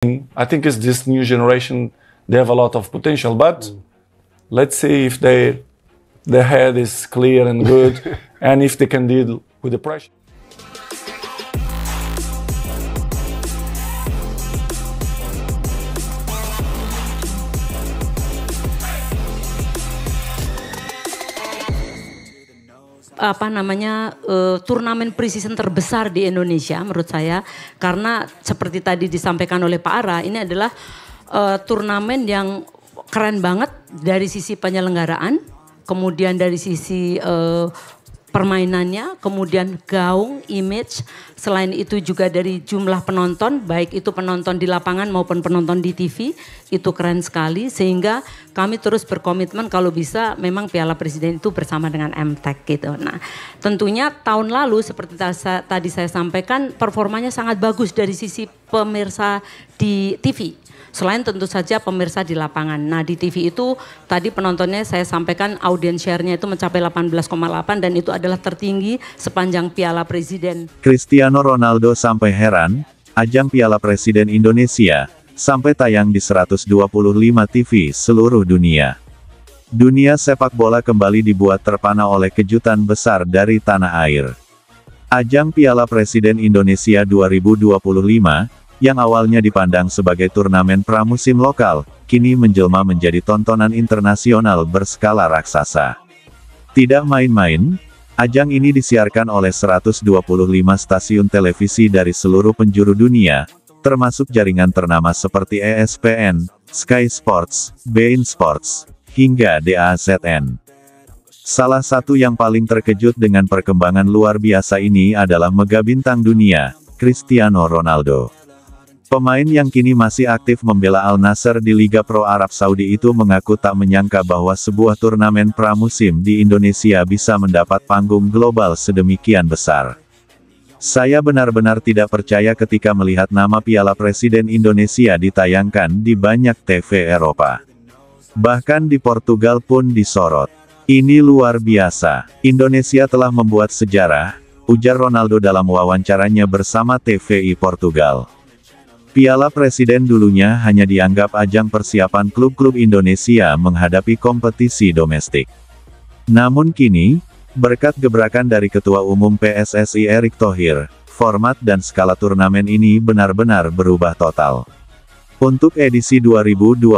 I think it's this new generation, they have a lot of potential, but let's see if their head is clear and good, and if they can deal with the pressure. Turnamen pre-season terbesar di Indonesia menurut saya, karena seperti tadi disampaikan oleh Pak Ara, ini adalah turnamen yang keren banget dari sisi penyelenggaraan, kemudian dari sisi permainannya, kemudian gaung, image, selain itu juga dari jumlah penonton, baik itu penonton di lapangan maupun penonton di TV, itu keren sekali, sehingga kami terus berkomitmen kalau bisa memang Piala Presiden itu bersama dengan MTEK gitu. Nah, tentunya tahun lalu seperti tadi saya sampaikan, performanya sangat bagus dari sisi pemirsa di TV. Selain tentu saja pemirsa di lapangan. Nah, di TV itu tadi penontonnya saya sampaikan audience share-nya itu mencapai 18,8 dan itu adalah tertinggi sepanjang Piala Presiden. Cristiano Ronaldo sampai heran, ajang Piala Presiden Indonesia sampai tayang di 125 TV seluruh dunia. Dunia sepak bola kembali dibuat terpana oleh kejutan besar dari tanah air. Ajang Piala Presiden Indonesia 2025 yang awalnya dipandang sebagai turnamen pramusim lokal, kini menjelma menjadi tontonan internasional berskala raksasa. Tidak main-main, ajang ini disiarkan oleh 125 stasiun televisi dari seluruh penjuru dunia, termasuk jaringan ternama seperti ESPN, Sky Sports, beIN Sports, hingga DAZN. Salah satu yang paling terkejut dengan perkembangan luar biasa ini adalah mega bintang dunia, Cristiano Ronaldo. Pemain yang kini masih aktif membela Al Nassr di Liga Pro Arab Saudi itu mengaku tak menyangka bahwa sebuah turnamen pramusim di Indonesia bisa mendapat panggung global sedemikian besar. Saya benar-benar tidak percaya ketika melihat nama Piala Presiden Indonesia ditayangkan di banyak TV Eropa. Bahkan di Portugal pun disorot. Ini luar biasa. Indonesia telah membuat sejarah, ujar Ronaldo dalam wawancaranya bersama TVI Portugal. Piala Presiden dulunya hanya dianggap ajang persiapan klub-klub Indonesia menghadapi kompetisi domestik. Namun kini, berkat gebrakan dari Ketua Umum PSSI Erick Thohir, format dan skala turnamen ini benar-benar berubah total. Untuk edisi 2025,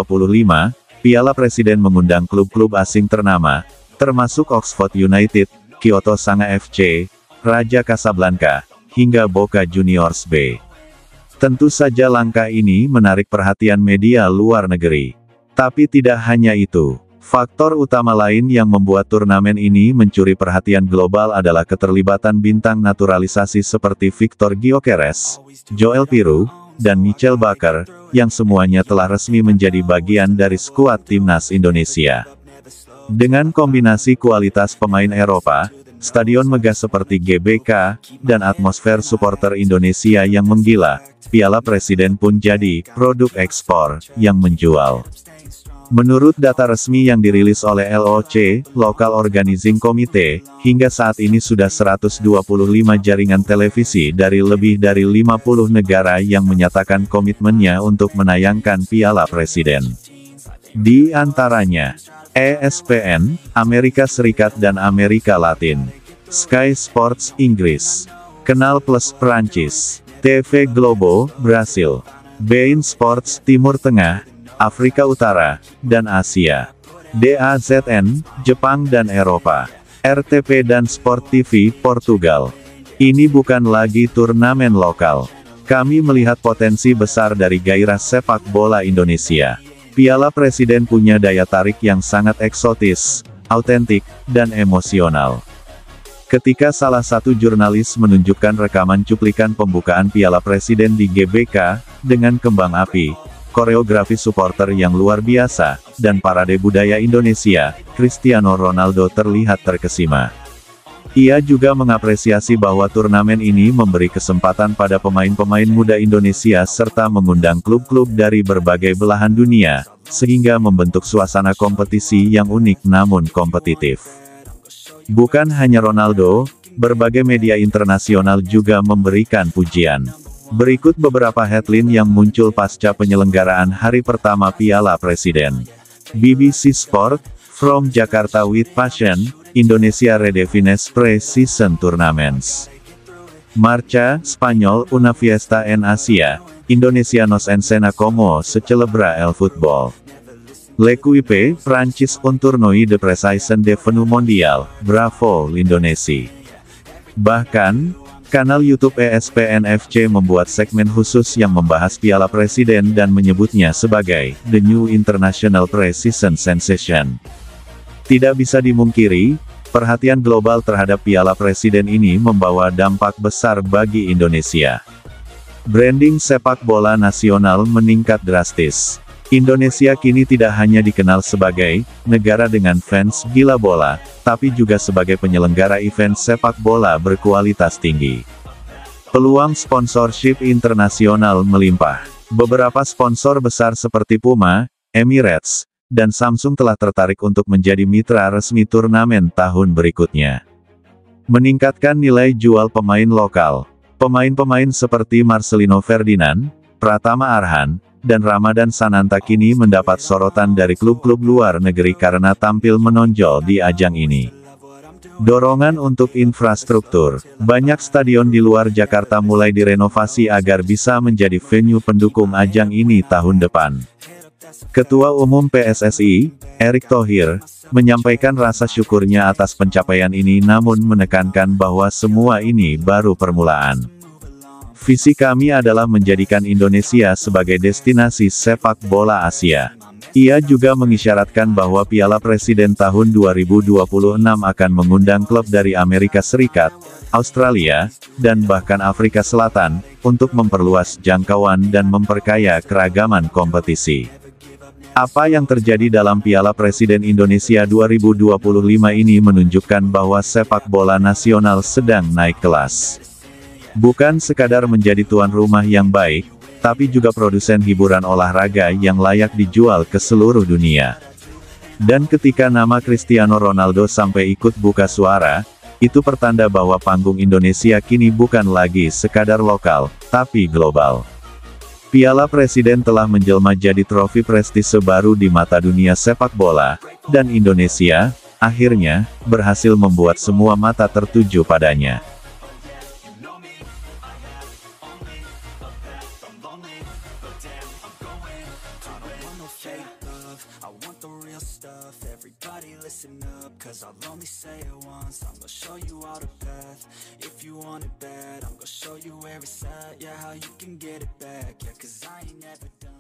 Piala Presiden mengundang klub-klub asing ternama, termasuk Oxford United, Kyoto Sanga FC, Raja Casablanca, hingga Boca Juniors B. Tentu saja langkah ini menarik perhatian media luar negeri. Tapi tidak hanya itu. Faktor utama lain yang membuat turnamen ini mencuri perhatian global adalah keterlibatan bintang naturalisasi seperti Victor Gyökeres, Joel Piroe, dan Michel Bakker, yang semuanya telah resmi menjadi bagian dari skuad timnas Indonesia. Dengan kombinasi kualitas pemain Eropa, stadion megah seperti GBK, dan atmosfer supporter Indonesia yang menggila, Piala Presiden pun jadi produk ekspor yang menjual. Menurut data resmi yang dirilis oleh LOC, Local Organizing Committee, hingga saat ini sudah 125 jaringan televisi dari lebih dari 50 negara yang menyatakan komitmennya untuk menayangkan Piala Presiden. Di antaranya, ESPN, Amerika Serikat dan Amerika Latin, Sky Sports Inggris, Canal Plus Prancis, TV Globo, Brasil, beIN Sports Timur Tengah, Afrika Utara, dan Asia, DAZN, Jepang dan Eropa, RTP dan Sport TV, Portugal. Ini bukan lagi turnamen lokal. Kami melihat potensi besar dari gairah sepak bola Indonesia. Piala Presiden punya daya tarik yang sangat eksotis, autentik, dan emosional. Ketika salah satu jurnalis menunjukkan rekaman cuplikan pembukaan Piala Presiden di GBK, dengan kembang api, koreografi supporter yang luar biasa, dan parade budaya Indonesia, Cristiano Ronaldo terlihat terkesima. Ia juga mengapresiasi bahwa turnamen ini memberi kesempatan pada pemain-pemain muda Indonesia serta mengundang klub-klub dari berbagai belahan dunia, sehingga membentuk suasana kompetisi yang unik namun kompetitif. Bukan hanya Ronaldo, berbagai media internasional juga memberikan pujian. Berikut beberapa headline yang muncul pasca penyelenggaraan hari pertama Piala Presiden. BBC Sport, From Jakarta with Passion, Indonesia redefines pre-season tournaments. Marca, Spanyol, una fiesta en Asia, Indonesia nos encena como se celebra el fútbol. L'Equipe, Prancis un tournoi de pré-saison de Venu Mondial, bravo l'Indonesia. Bahkan, kanal YouTube ESPN FC membuat segmen khusus yang membahas Piala Presiden dan menyebutnya sebagai The New International Pre-Season Sensation. Tidak bisa dimungkiri, perhatian global terhadap Piala Presiden ini membawa dampak besar bagi Indonesia. Branding sepak bola nasional meningkat drastis. Indonesia kini tidak hanya dikenal sebagai negara dengan fans gila bola, tapi juga sebagai penyelenggara event sepak bola berkualitas tinggi. Peluang sponsorship internasional melimpah. Beberapa sponsor besar seperti Puma, Emirates, dan Samsung telah tertarik untuk menjadi mitra resmi turnamen tahun berikutnya. Meningkatkan nilai jual pemain lokal. Pemain-pemain seperti Marcelino Ferdinand, Pratama Arhan, dan Ramadan Sananta kini mendapat sorotan dari klub-klub luar negeri karena tampil menonjol di ajang ini. Dorongan untuk infrastruktur. Banyak stadion di luar Jakarta mulai direnovasi agar bisa menjadi venue pendukung ajang ini tahun depan. Ketua Umum PSSI, Erick Thohir, menyampaikan rasa syukurnya atas pencapaian ini namun menekankan bahwa semua ini baru permulaan. Visi kami adalah menjadikan Indonesia sebagai destinasi sepak bola Asia. Ia juga mengisyaratkan bahwa Piala Presiden tahun 2026 akan mengundang klub dari Amerika Serikat, Australia, dan bahkan Afrika Selatan, untuk memperluas jangkauan dan memperkaya keragaman kompetisi. Apa yang terjadi dalam Piala Presiden Indonesia 2025 ini menunjukkan bahwa sepak bola nasional sedang naik kelas. Bukan sekadar menjadi tuan rumah yang baik, tapi juga produsen hiburan olahraga yang layak dijual ke seluruh dunia. Dan ketika nama Cristiano Ronaldo sampai ikut buka suara, itu pertanda bahwa panggung Indonesia kini bukan lagi sekadar lokal, tapi global. Piala Presiden telah menjelma jadi trofi prestise baru di mata dunia sepak bola, dan Indonesia, akhirnya, berhasil membuat semua mata tertuju padanya. Everybody listen up, cause I'll only say it once. I'm gonna show you all the path. If you want it bad, I'm gonna show you where it's at. Yeah, how you can get it back. Yeah, cause I ain't never done.